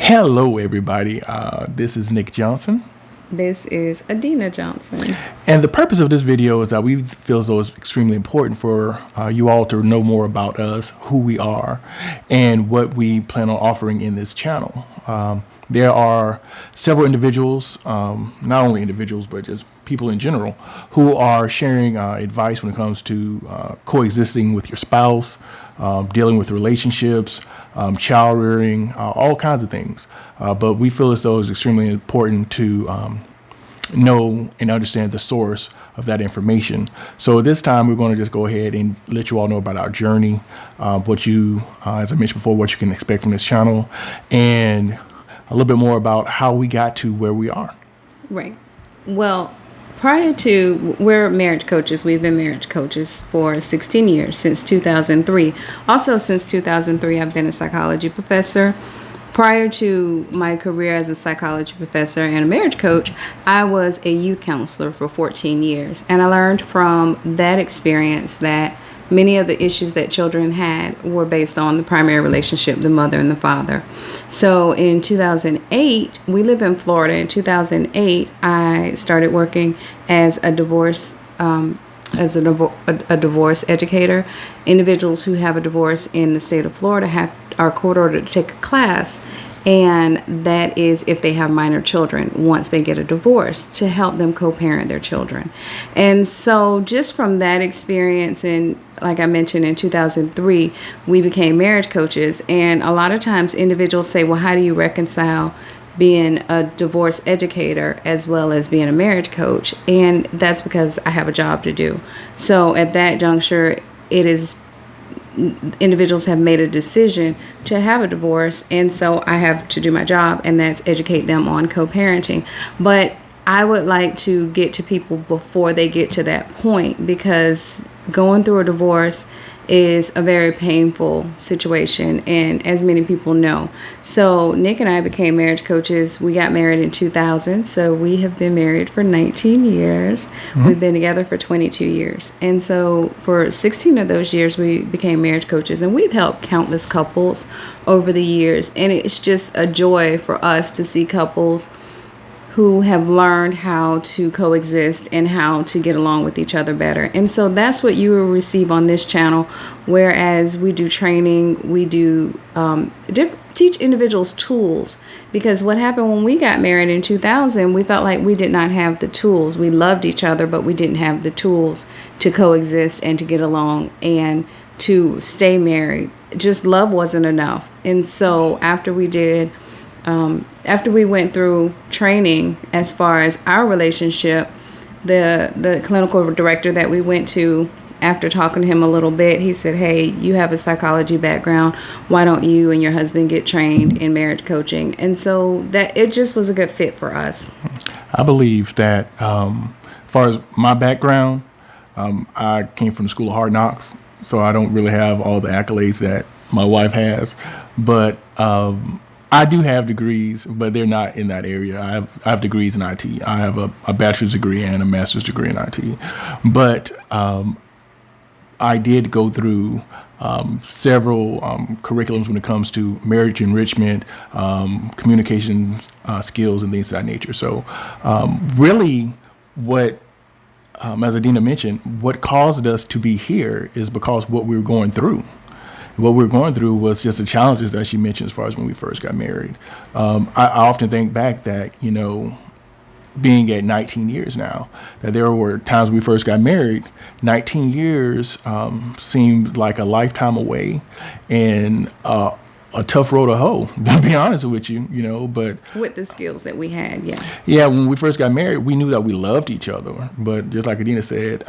Hello, everybody. This is Nick Johnson. This is Adinah Johnson. And the purpose of this video is that we feel as though it's extremely important for you all to know more about us, who we are, and what we plan on offering in this channel. There are several individuals, not only individuals, but just people in general, who are sharing advice when it comes to coexisting with your spouse, dealing with relationships, child rearing, all kinds of things. But we feel as though it's extremely important to know and understand the source of that information. So this time we're going to just go ahead and let you all know about our journey, what you, as I mentioned before, what you can expect from this channel, and a little bit more about how we got to where we are. Right. Well, we're marriage coaches. We've been marriage coaches for 16 years, since 2003. Also, since 2003, I've been a psychology professor. Prior to my career as a psychology professor and a marriage coach, I was a youth counselor for 14 years. And I learned from that experience that many of the issues that children had were based on the primary relationship, the mother and the father. So in 2008, we live in Florida. In 2008, I started working as a divorce educator. Individuals who have a divorce in the state of Florida are court ordered to take a class, and that is if they have minor children once they get a divorce, to help them co-parent their children. And so just from that experience, and like I mentioned, in 2003 we became marriage coaches. And a lot of times individuals say, well, how do you reconcile being a divorce educator as well as being a marriage coach? And that's because I have a job to do. So at that juncture, individuals have made a decision to have a divorce, and so I have to do my job, and that's educate them on co-parenting. But I would like to get to people before they get to that point, because going through a divorce is a very painful situation, and as many people know. So Nick and I became marriage coaches. We got married in 2000, so we have been married for 19 years. Mm-hmm. We've been together for 22 years. And so for 16 of those years, we became marriage coaches, and we've helped countless couples over the years. And it's just a joy for us to see couples who have learned how to coexist and how to get along with each other better. And so that's what you will receive on this channel, whereas we do training, we do teach individuals tools. Because what happened when we got married in 2000, we felt like we did not have the tools. We loved each other, but we didn't have the tools to coexist and to get along and to stay married. Just love wasn't enough. And so after we went through training as far as our relationship, the clinical director that we went to, after talking to him a little bit, he said, hey, you have a psychology background. Why don't you and your husband get trained in marriage coaching? And so that it just was a good fit for us. I believe that as far as my background, I came from the School of Hard Knocks, so I don't really have all the accolades that my wife has. But I do have degrees, but they're not in that area. I have degrees in IT. I have a bachelor's degree and a master's degree in IT. But I did go through several curriculums when it comes to marriage enrichment, communication skills, and things of that nature. So really what, as Adinah mentioned, what caused us to be here is because what we were going through. What we were going through was just the challenges that she mentioned as far as when we first got married. I often think back that, being at 19 years now, that there were times we first got married, 19 years seemed like a lifetime away, and a tough road to hoe, to be honest with you, but with the skills that we had, yeah. Yeah, when we first got married, we knew that we loved each other. But just like Adinah said,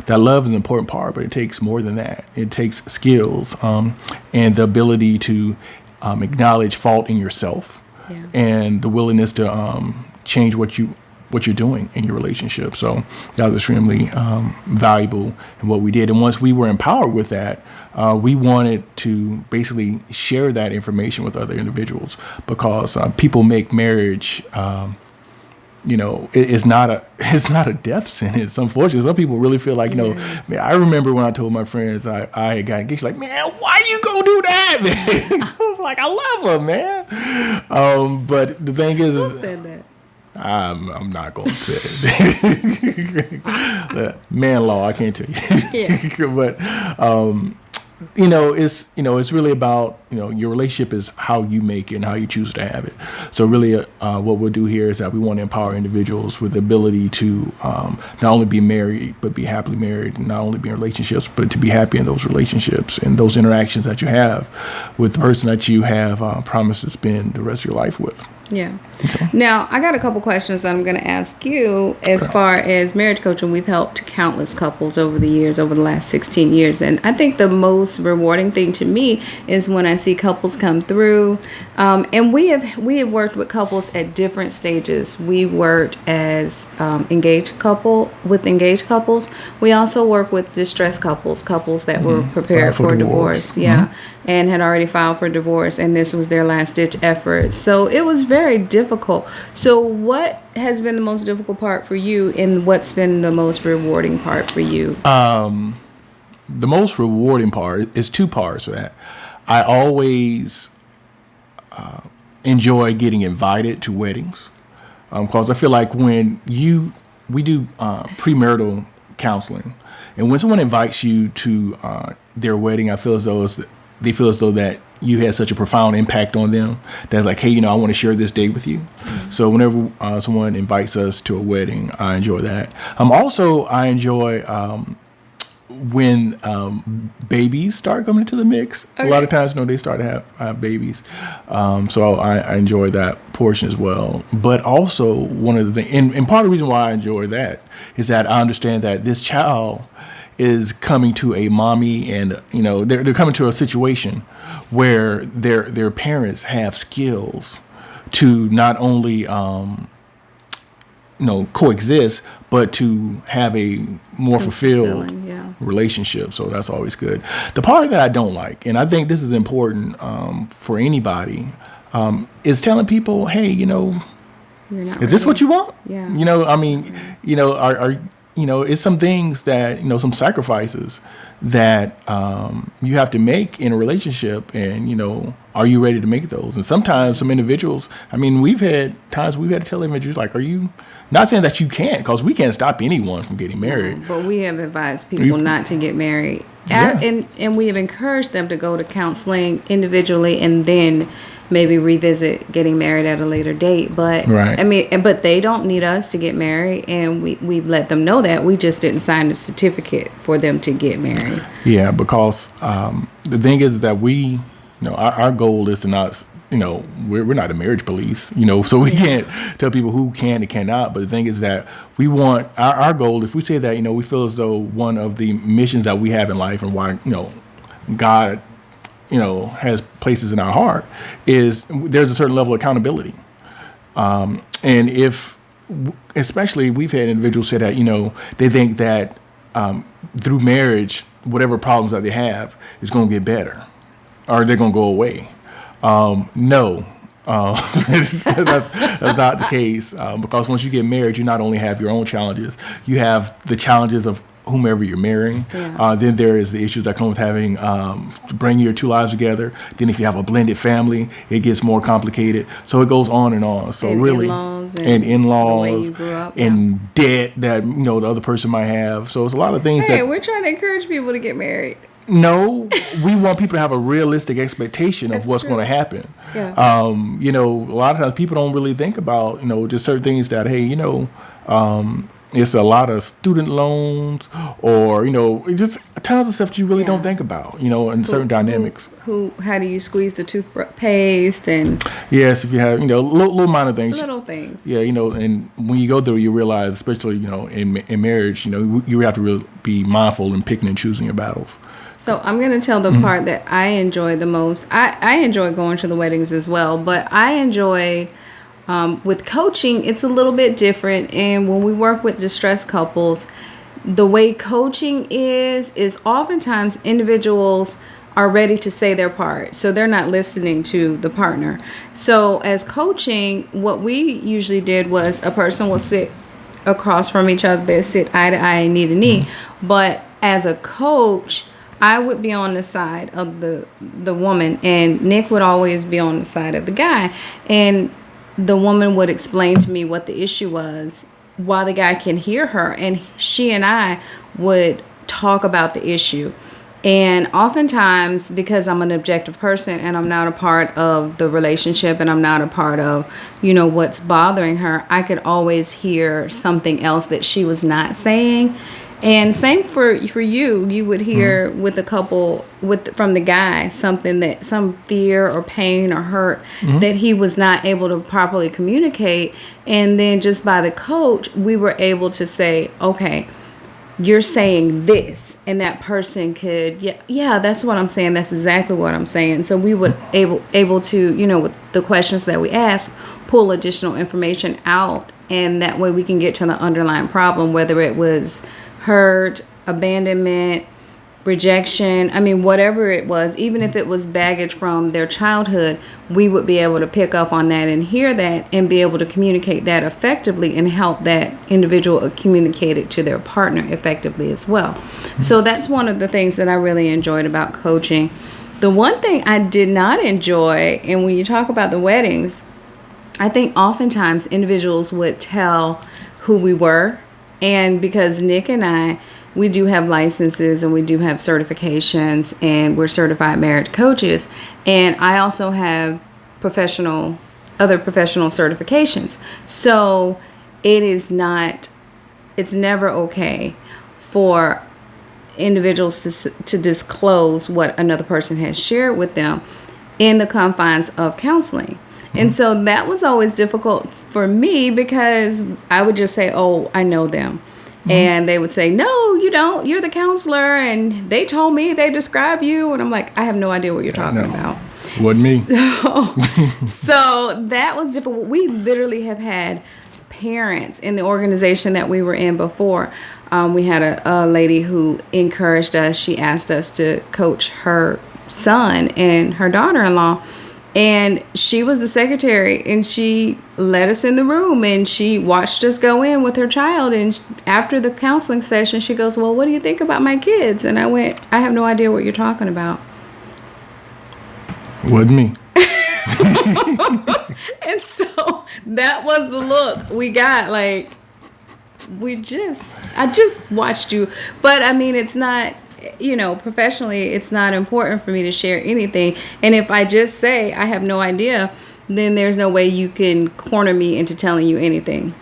that love is an important part, but it takes more than that. It takes skills and the ability to acknowledge fault in yourself, yeah, and the willingness to change what you're doing in your relationship. So that was extremely valuable in what we did. And once we were empowered with that, we wanted to basically share that information with other individuals, because people make marriage it's not a death sentence. Unfortunately, some people really feel like, man, I remember when I told my friends I had got engaged, like, man, why you gonna do that, man? I was like, I love her, man. But the thing is, Who said that? I'm not going to say it. Man law, I can't tell you. Yeah. But it's really about, your relationship is how you make it and how you choose to have it. So really, what we'll do here is that we want to empower individuals with the ability to not only be married, but be happily married, and not only be in relationships, but to be happy in those relationships and those interactions that you have with the person that you have promised to spend the rest of your life with. Yeah. Okay. Now, I got a couple questions that I'm going to ask you as far as marriage coaching. We've helped countless couples over the years, over the last 16 years. And I think the most rewarding thing to me is when I see couples come through. And we have worked with couples at different stages. We worked as engaged couples. We also work with distressed couples that were prepared for divorce. Yeah. Mm-hmm. And had already filed for divorce, and this was their last ditch effort. So it was very difficult. So what has been the most difficult part for you, and what's been the most rewarding part for you? The most rewarding part is two parts of that. I always enjoy getting invited to weddings, because I feel like when we do premarital counseling, and when someone invites you to their wedding, I feel as though they feel as though that you had such a profound impact on them that's like, hey, I want to share this day with you. Mm-hmm. So whenever someone invites us to a wedding, I enjoy that. I enjoy when babies start coming into the mix. Okay. A lot of times, they start to have babies. So I enjoy that portion as well. But also one of the things, and part of the reason why I enjoy that is that I understand that this child is coming to a mommy, and they're coming to a situation where their parents have skills to not only coexist, but to have a more fulfilled relationship. So that's always good. The part that I don't like, and I think this is important for anybody, is telling people, hey, is this what you want? Yeah. It's some things that, some sacrifices that you have to make in a relationship, and, are you ready to make those? And sometimes some individuals, we've had times we've had to tell individuals, like, are you, not saying that you can't, because we can't stop anyone from getting married. No, but we have advised people not to get married. Yeah. And we have encouraged them to go to counseling individually and then maybe revisit getting married at a later date. But right. But they don't need us to get married, and we've let them know that. We just didn't sign the certificate for them to get married. Yeah, because the thing is that we, our goal is to not, we're not a marriage police, so we can't tell people who can and cannot. But the thing is that we want our goal, if we say that, we feel as though one of the missions that we have in life and why, God has places in our heart, is there's a certain level of accountability. And especially we've had individuals say that, they think that through marriage, whatever problems that they have is going to get better, or they're going to go away. No. That's not the case, because once you get married, you not only have your own challenges, you have the challenges of whomever you're marrying. Yeah. Then there is the issues that come with having bringing your two lives together. Then if you have a blended family, it gets more complicated. So it goes on and on. So and really, in-laws the way you grew up, and debt that the other person might have. So it's a lot of things. Hey, we're trying to encourage people to get married. No, we want people to have a realistic expectation of what's going to happen. Yeah. A lot of times people don't really think about, just certain things that, hey, it's a lot of student loans, or, just tons of stuff that you really don't think about, and certain dynamics. How do you squeeze the toothpaste? And yes, if you have, little minor things. Little things. Yeah, and when you go through, you realize, especially, in marriage, you have to really be mindful in picking and choosing your battles. So I'm going to tell the part that I enjoy the most. I enjoy going to the weddings as well, but I enjoy, with coaching, it's a little bit different. And when we work with distressed couples, the way coaching is oftentimes individuals are ready to say their part. So they're not listening to the partner. So as coaching, what we usually did was a person will sit across from each other. They sit eye to eye, knee to knee. But as a coach, I would be on the side of the woman, and Nick would always be on the side of the guy. And the woman would explain to me what the issue was while the guy can hear her. And she and I would talk about the issue. And oftentimes, because I'm an objective person and I'm not a part of the relationship and I'm not a part of, what's bothering her, I could always hear something else that she was not saying. And same for you. You would hear with a couple, from the guy, some fear or pain or hurt that he was not able to properly communicate. And then just by the coach, we were able to say, okay, you're saying this, and that person could, yeah, that's what I'm saying. That's exactly what I'm saying. So we would able to, with the questions that we ask, pull additional information out, and that way we can get to the underlying problem, whether it was hurt, abandonment, rejection. I mean, whatever it was, even if it was baggage from their childhood, we would be able to pick up on that and hear that and be able to communicate that effectively and help that individual communicate it to their partner effectively as well. So that's one of the things that I really enjoyed about coaching. The one thing I did not enjoy, and when you talk about the weddings, I think oftentimes individuals would tell who we were. And because Nick and I, we do have licenses and we do have certifications, and we're certified marriage coaches. And I also have other professional certifications. So it's never okay for individuals to disclose what another person has shared with them in the confines of counseling. And so that was always difficult for me, because I would just say, oh, I know them. And they would say, no, you don't. You're the counselor. And they told me, they describe you. And I'm like, I have no idea what you're talking about. Wasn't me. So that was difficult. We literally have had parents in the organization that we were in before. We had a lady who encouraged us. She asked us to coach her son and her daughter-in-law. And she was the secretary, and she let us in the room, and she watched us go in with her child. And after the counseling session, she goes, well, what do you think about my kids? And I went, I have no idea what you're talking about. Wasn't me. And so that was the look we got. Like, I just watched you. But I mean, it's not, professionally, it's not important for me to share anything. And if I just say I have no idea, then there's no way you can corner me into telling you anything.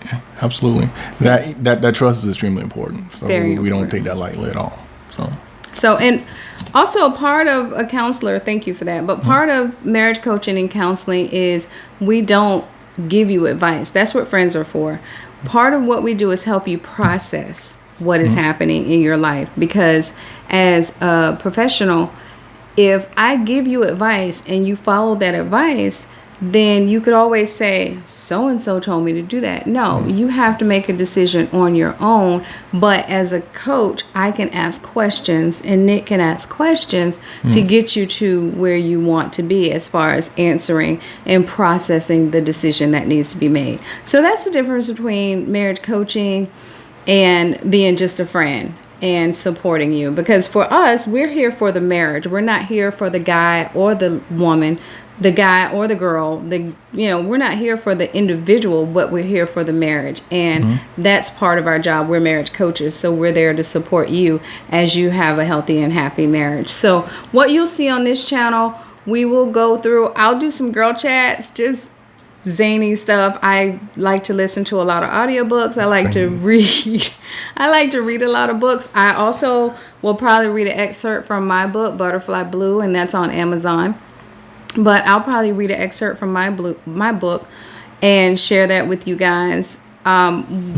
Yeah, absolutely. So, that trust is extremely important. So we don't take that lightly at all. So, and also part of a counselor, thank you for that, but part of marriage coaching and counseling is we don't give you advice. That's what friends are for. Part of what we do is help you process what is happening in your life, because as a professional, if I give you advice and you follow that advice, then you could always say, so-and-so told me to do that. No, you have to make a decision on your own. But as a coach, I can ask questions, and Nick can ask questions to get you to where you want to be as far as answering and processing the decision that needs to be made. So that's the difference between marriage coaching and being just a friend and supporting you. Because for us, we're here for the marriage. We're not here for the guy or the woman, the guy or the girl. We're not here for the individual, but we're here for the marriage. And that's part of our job. We're marriage coaches, so we're there to support you as you have a healthy and happy marriage. So what you'll see on this channel, we will go through. I'll do some girl chats, just zany stuff. I like to listen to a lot of audiobooks. I like to read. I like to read a lot of books. I also will probably read an excerpt from my book, Butterfly Blue, and that's on Amazon. But I'll probably read an excerpt from my book and share that with you guys.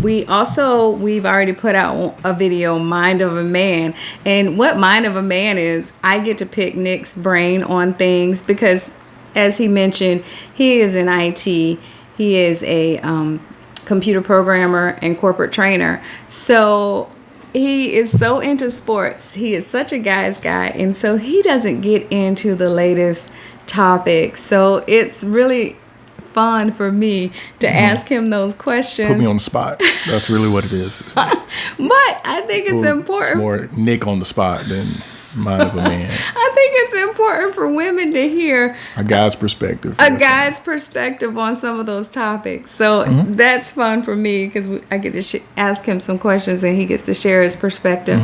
We've already put out a video, Mind of a Man. And what Mind of a Man is, I get to pick Nick's brain on things because, as he mentioned, he is in IT. He is a computer programmer and corporate trainer. So he is so into sports. He is such a guy's guy, and so he doesn't get into the latest topics. So it's really fun for me to ask him those questions. Put me on the spot. That's really what it is. But I think it's important. It's more Nick on the spot than mine of a man. I think it's important for women to hear a guy's perspective. On some of those topics. So that's fun for me because I get to ask him some questions and he gets to share his perspective.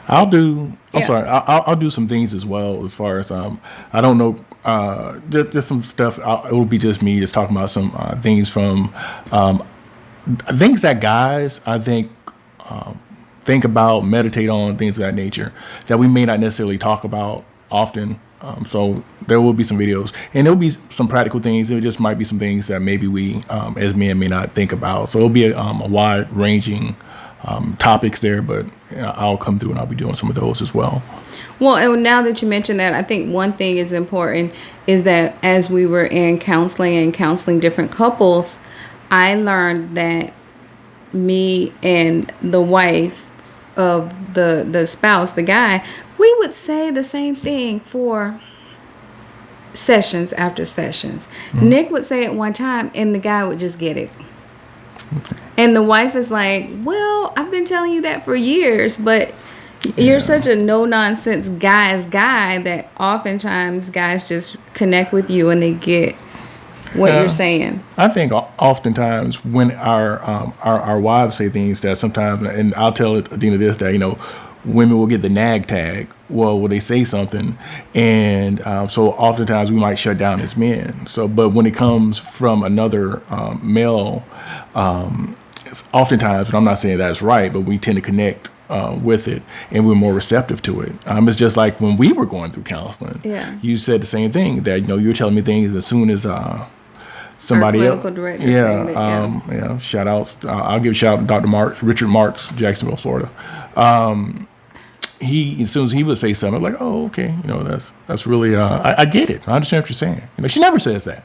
I'll do some things as well as far as I don't know, just some stuff. It will be just me just talking about some things from things that guys I think about, meditate on, things of that nature that we may not necessarily talk about often. So there will be some videos, and there'll be some practical things. There just might be some things that maybe we as men may not think about. So it'll be a wide-ranging topics there, but I'll come through and I'll be doing some of those as well. Well, and now that you mentioned that, I think one thing is important is that as we were in counseling and counseling different couples, I learned that me and the wife of the spouse, the guy, we would say the same thing for sessions after sessions. Nick would say it one time and the guy would just get it. And the wife is like, well, I've been telling you that for years, but you're such a no-nonsense guy's guy that oftentimes guys just connect with you and they get what you're saying. I think oftentimes when our wives say things that sometimes, and I'll tell Adinah this, that, women will get the nag tag. Well, will they say something? And so oftentimes we might shut down as men. So, but when it comes from another male, it's oftentimes, and I'm not saying that's right, but we tend to connect with it, and we're more receptive to it. It's just like when we were going through counseling. Yeah. You said the same thing, that you were telling me things as soon as somebody else. Director saying it, shout out. I'll give a shout out to Dr. Richard Marks, Jacksonville, Florida. He, as soon as he would say something, I'm like, oh, okay, that's really, I get it. I understand what you're saying. She never says that,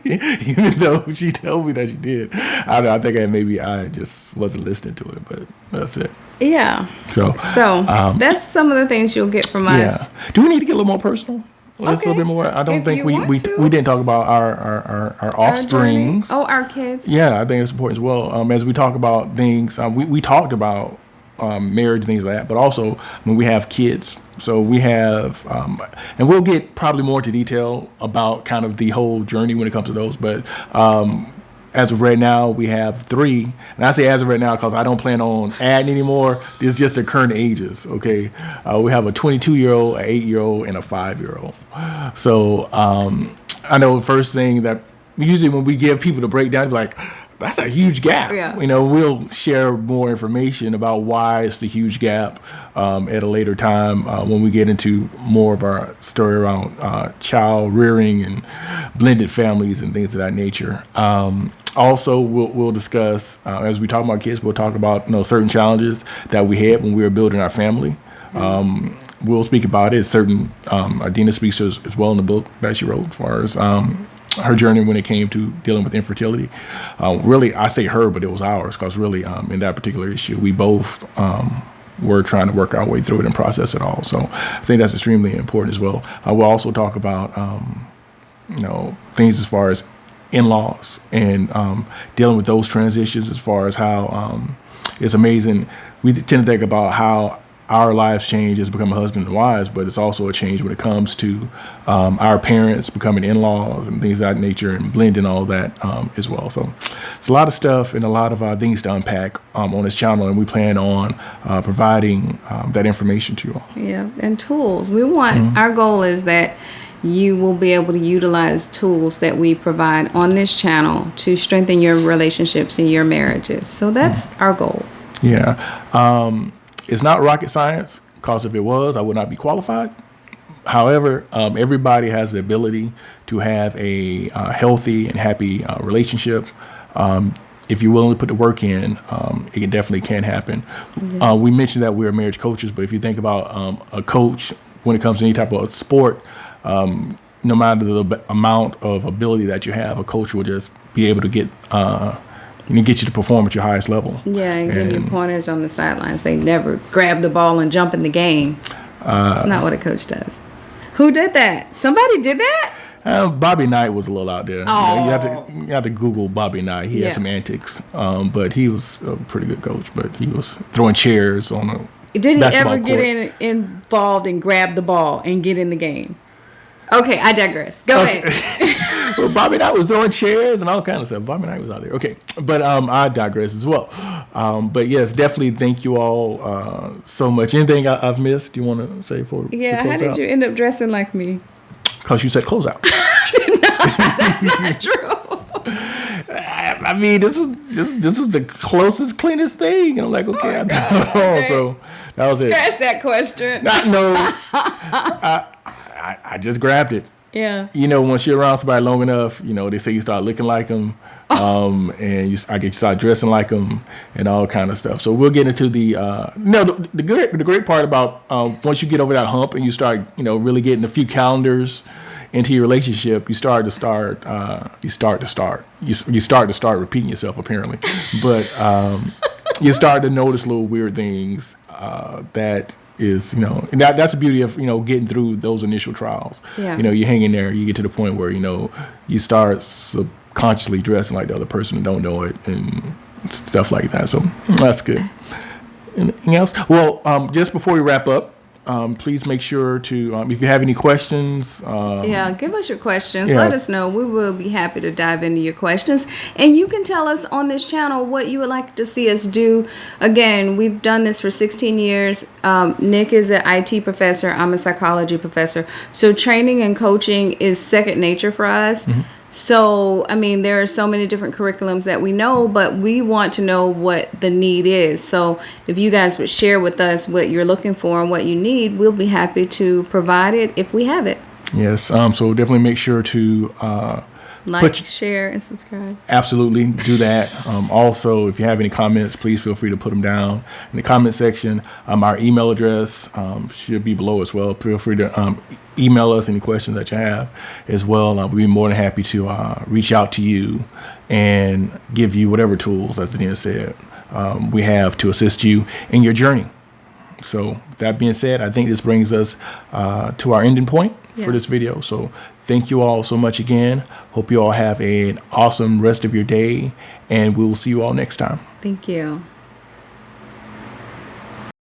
even though she told me that she did. I think maybe I just wasn't listening to it, but that's it. Yeah. So that's some of the things you'll get from us. Yeah. Do we need to get a little more personal? Let's a little bit more. I don't think we didn't talk about our offsprings. Our kids. Yeah, I think it's important as well. As we talk about things, we talked about marriage and things like that, but also when we have kids. So we have, and we'll get probably more to detail about kind of the whole journey when it comes to those. But as of right now, we have 3. And I say as of right now because I don't plan on adding anymore. It's just the current ages, okay? We have a 22-year-old, an 8-year-old, and a 5-year-old. So I know the first thing that usually when we give people the breakdown, they're like, that's a huge gap. Yeah. We'll share more information about why it's the huge gap at a later time when we get into more of our story around child rearing and blended families and things of that nature. Also, we'll discuss, as we talk about kids, we'll talk about certain challenges that we had when we were building our family. We'll speak about it. Certain, Adinah speaks as well in the book that she wrote as far as her journey when it came to dealing with infertility. Really, I say her, but it was ours because really in that particular issue, we both were trying to work our way through it and process it all. So I think that's extremely important as well. We'll also talk about, things as far as in-laws and dealing with those transitions as far as how it's amazing. We tend to think about how our lives change as becoming husband and wives, but it's also a change when it comes to our parents becoming in-laws and things of that nature and blending all that as well. So it's a lot of stuff and a lot of things to unpack on this channel, and we plan on providing that information to you all. Yeah, and tools. We want, our goal is that you will be able to utilize tools that we provide on this channel to strengthen your relationships and your marriages. So that's our goal. Yeah. It's not rocket science, because if it was, I would not be qualified. However, everybody has the ability to have a healthy and happy relationship. If you're willing to put the work in, it definitely can happen. Yeah. We mentioned that we're marriage coaches, but if you think about a coach when it comes to any type of sport, no matter the amount of ability that you have, a coach will just be able to get get you to perform at your highest level. Yeah, and give you pointers on the sidelines. They never grab the ball and jump in the game. It's not what a coach does. Who did that? Somebody did that? Bobby Knight was a little out there. Oh. You have to Google Bobby Knight. He had some antics, but he was a pretty good coach. But he was throwing chairs on a Did he ever court. get involved and grab the ball and get in the game? Okay, I digress. Go ahead. Well, Bobby Knight was throwing chairs and all kind of stuff. Bobby Knight was out there. Okay, but I digress as well. But yes, definitely thank you all so much. Anything I've missed you want to say for? Yeah, how did you end up dressing like me? Because you said close out. That's not true. I mean, this was the closest, cleanest thing, and I'm like, okay, I know. Okay. So that was Scratch that question. I just grabbed it. Yeah. Once you're around somebody long enough, they say you start looking like them, and you start dressing like them, and all kind of stuff. So we'll get into the great part about once you get over that hump and you start, really getting a few calendars into your relationship, you start to start repeating yourself apparently, but you start to notice little weird things that is, and that's the beauty of, getting through those initial trials. Yeah. You hang in there, you get to the point where, you start subconsciously dressing like the other person and don't know it and stuff like that. So that's good. Anything else? Well, just before we wrap up, please make sure to, if you have any questions. Give us your questions. Yeah. Let us know. We will be happy to dive into your questions. And you can tell us on this channel what you would like to see us do. Again, we've done this for 16 years. Nik is an IT professor. I'm a psychology professor. So training and coaching is second nature for us. Mm-hmm. So, there are so many different curriculums that we know, but we want to know what the need is. So if you guys would share with us what you're looking for and what you need, we'll be happy to provide it if we have it. Yes. So definitely make sure to share, and subscribe. Absolutely. Do that. Also, if you have any comments, please feel free to put them down in the comment section. Our email address should be below as well. Feel free to email us any questions that you have as well. We'll be more than happy to reach out to you and give you whatever tools, as Adinah said, we have to assist you in your journey. So with that being said, I think this brings us to our ending point for this video. So thank you all so much again. Hope you all have an awesome rest of your day, and we will see you all next time. Thank you.